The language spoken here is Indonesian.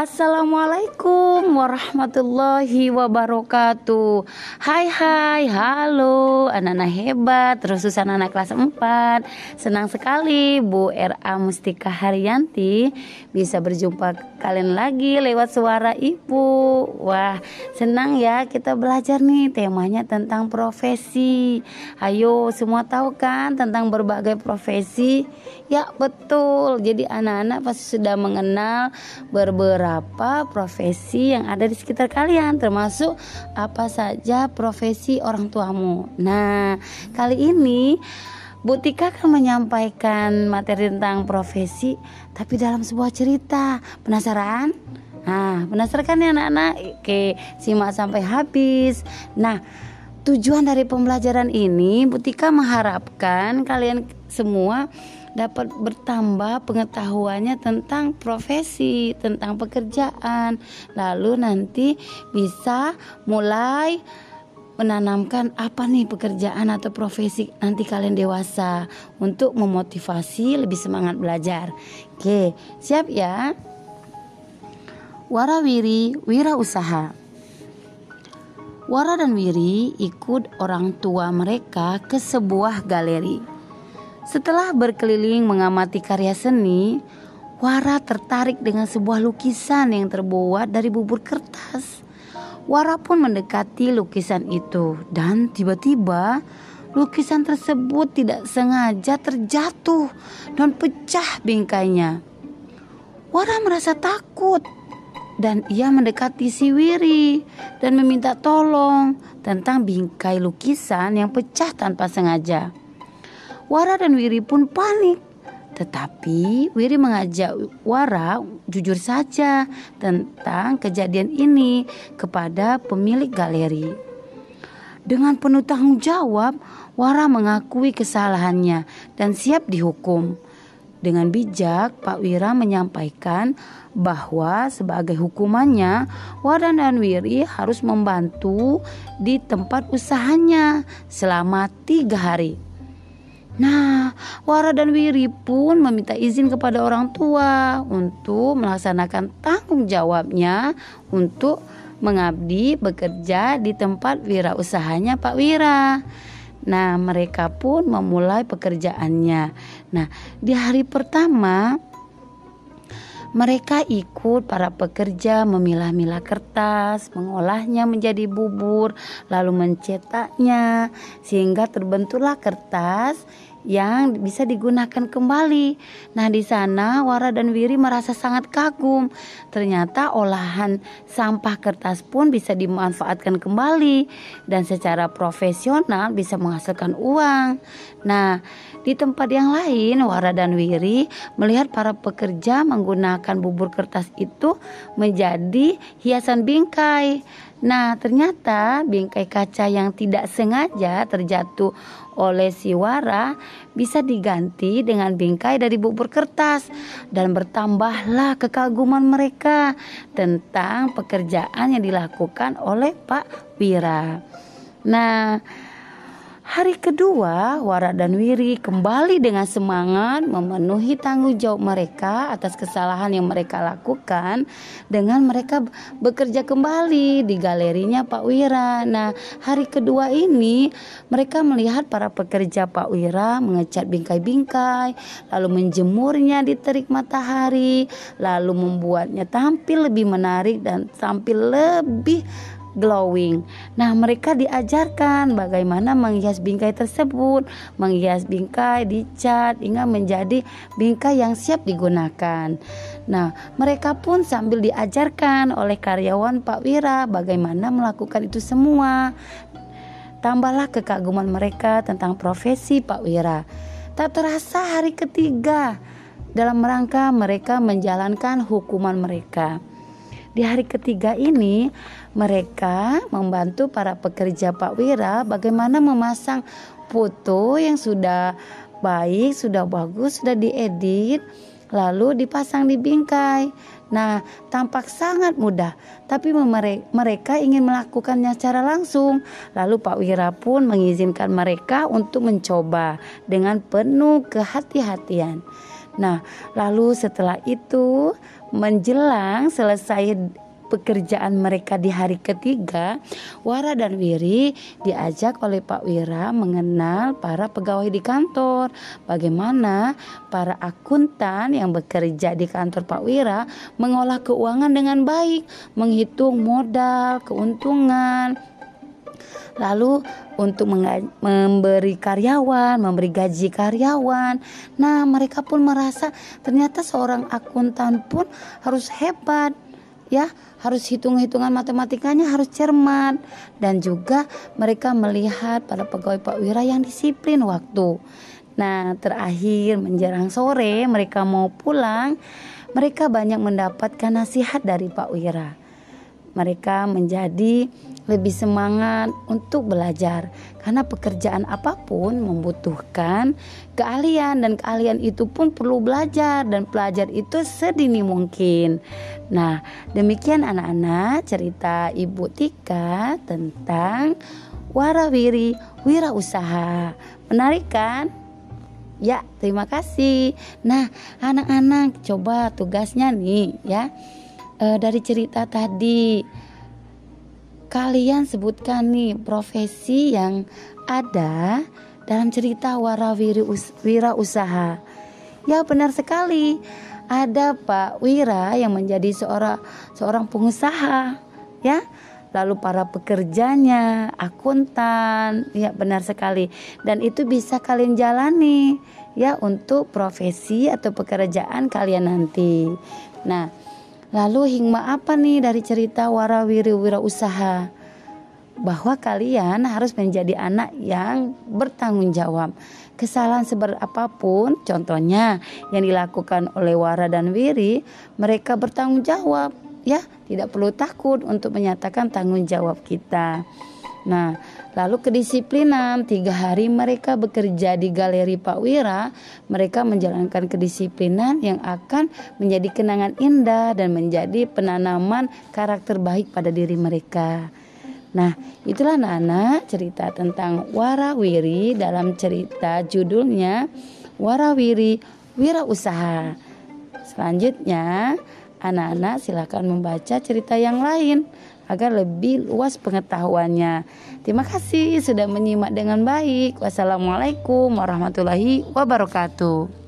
Assalamualaikum warahmatullahi wabarakatuh. Hai, halo anak-anak hebat, terusan anak kelas 4. Senang sekali Bu R.A. Mustika Haryanti bisa berjumpa kalian lagi lewat suara Ibu. Wah, senang ya kita belajar nih, temanya tentang profesi. Ayo, semua tahu kan tentang berbagai profesi? Ya, betul. Jadi anak-anak pasti sudah mengenal beberapa profesi yang ada di sekitar kalian, termasuk apa saja profesi orang tuamu. Nah, kali ini Bu Tika akan menyampaikan materi tentang profesi, tapi dalam sebuah cerita. Penasaran? Nah, penasaran kan ya anak-anak? Oke, simak sampai habis. Nah, tujuan dari pembelajaran ini Bu Tika mengharapkan kalian semua dapat bertambah pengetahuannya tentang profesi, tentang pekerjaan. Lalu nanti bisa mulai menanamkan apa nih pekerjaan atau profesi nanti kalian dewasa, untuk memotivasi lebih semangat belajar. Oke, siap ya? Warawiri wirausaha. Wara dan Wiri ikut orang tua mereka ke sebuah galeri. Setelah berkeliling mengamati karya seni, Wara tertarik dengan sebuah lukisan yang terbuat dari bubur kertas. Wara pun mendekati lukisan itu, dan tiba-tiba lukisan tersebut tidak sengaja terjatuh dan pecah bingkainya. Wara merasa takut dan ia mendekati si Wiri dan meminta tolong tentang bingkai lukisan yang pecah tanpa sengaja. Wara dan Wiri pun panik, tetapi Wiri mengajak Wara jujur saja tentang kejadian ini kepada pemilik galeri. Dengan penuh tanggung jawab, Wara mengakui kesalahannya dan siap dihukum. Dengan bijak, Pak Wira menyampaikan bahwa sebagai hukumannya, Wara dan Wiri harus membantu di tempat usahanya selama 3 hari. Nah, Wara dan Wiri pun meminta izin kepada orang tua untuk melaksanakan tanggung jawabnya untuk mengabdi bekerja di tempat wirausahanya Pak Wira. Nah, mereka pun memulai pekerjaannya. Nah, di hari pertama mereka ikut para pekerja memilah-milah kertas, mengolahnya menjadi bubur, lalu mencetaknya sehingga terbentuklah kertas yang bisa digunakan kembali. Nah, di sana Wara dan Wiri merasa sangat kagum. Ternyata olahan sampah kertas pun bisa dimanfaatkan kembali dan secara profesional bisa menghasilkan uang. Nah, di tempat yang lain Wara dan Wiri melihat para pekerja menggunakan bubur kertas itu menjadi hiasan bingkai. Nah, ternyata bingkai kaca yang tidak sengaja terjatuh oleh si Wara bisa diganti dengan bingkai dari bubur kertas, dan bertambahlah kekaguman mereka tentang pekerjaan yang dilakukan oleh Pak Wira. Nah, hari kedua, Wara dan Wiri kembali dengan semangat memenuhi tanggung jawab mereka atas kesalahan yang mereka lakukan dengan mereka bekerja kembali di galerinya Pak Wira. Nah, hari kedua ini mereka melihat para pekerja Pak Wira mengecat bingkai-bingkai, lalu menjemurnya di terik matahari, lalu membuatnya tampil lebih menarik dan tampil lebih glowing. Nah, mereka diajarkan bagaimana menghias bingkai tersebut, menghias bingkai, dicat hingga menjadi bingkai yang siap digunakan. Nah, mereka pun sambil diajarkan oleh karyawan Pak Wira bagaimana melakukan itu semua. Tambahlah kekaguman mereka tentang profesi Pak Wira. Tak terasa hari ketiga dalam rangka mereka menjalankan hukuman mereka. Di hari ketiga ini mereka membantu para pekerja Pak Wira bagaimana memasang foto yang sudah baik, sudah bagus, sudah diedit, lalu dipasang di bingkai. Nah, tampak sangat mudah, tapi mereka ingin melakukannya secara langsung. Lalu Pak Wira pun mengizinkan mereka untuk mencoba dengan penuh kehati-hatian. Nah, lalu setelah itu menjelang selesai pekerjaan mereka di hari ketiga, Wara dan Wiri diajak oleh Pak Wira mengenal para pegawai di kantor. Bagaimana para akuntan yang bekerja di kantor Pak Wira mengolah keuangan dengan baik, menghitung modal, keuntungan. Lalu untuk memberi karyawan, memberi gaji karyawan. Nah, mereka pun merasa ternyata seorang akuntan pun harus hebat, ya, harus hitung-hitungan matematikanya harus cermat, dan juga mereka melihat pada pegawai Pak Wira yang disiplin waktu. Nah, terakhir menjelang sore mereka mau pulang, mereka banyak mendapatkan nasihat dari Pak Wira. Mereka menjadi lebih semangat untuk belajar karena pekerjaan apapun membutuhkan keahlian, dan keahlian itu pun perlu belajar, dan belajar itu sedini mungkin. Nah, demikian anak-anak cerita Ibu Tika tentang Warawiri Wirausaha. Menarik kan? Ya, terima kasih. Nah, anak-anak coba tugasnya nih ya. Dari cerita tadi kalian sebutkan nih profesi yang ada dalam cerita Warawiri Wirausaha. Ya, benar sekali. Ada Pak Wira yang menjadi seorang pengusaha, ya. Lalu para pekerjanya akuntan, ya benar sekali. Dan itu bisa kalian jalani ya untuk profesi atau pekerjaan kalian nanti. Nah, lalu hikmah apa nih dari cerita Warawiri Wirausaha? Bahwa kalian harus menjadi anak yang bertanggung jawab. Kesalahan seberapapun, contohnya yang dilakukan oleh Wara dan Wiri, mereka bertanggung jawab, ya, tidak perlu takut untuk menyatakan tanggung jawab kita. Nah, lalu kedisiplinan. 3 hari mereka bekerja di galeri Pak Wira. Mereka menjalankan kedisiplinan yang akan menjadi kenangan indah dan menjadi penanaman karakter baik pada diri mereka. Nah, itulah anak-anak cerita tentang Warawiri dalam cerita judulnya Warawiri Wirausaha. Selanjutnya, anak-anak silakan membaca cerita yang lain agar lebih luas pengetahuannya. Terima kasih sudah menyimak dengan baik. Wassalamualaikum warahmatullahi wabarakatuh.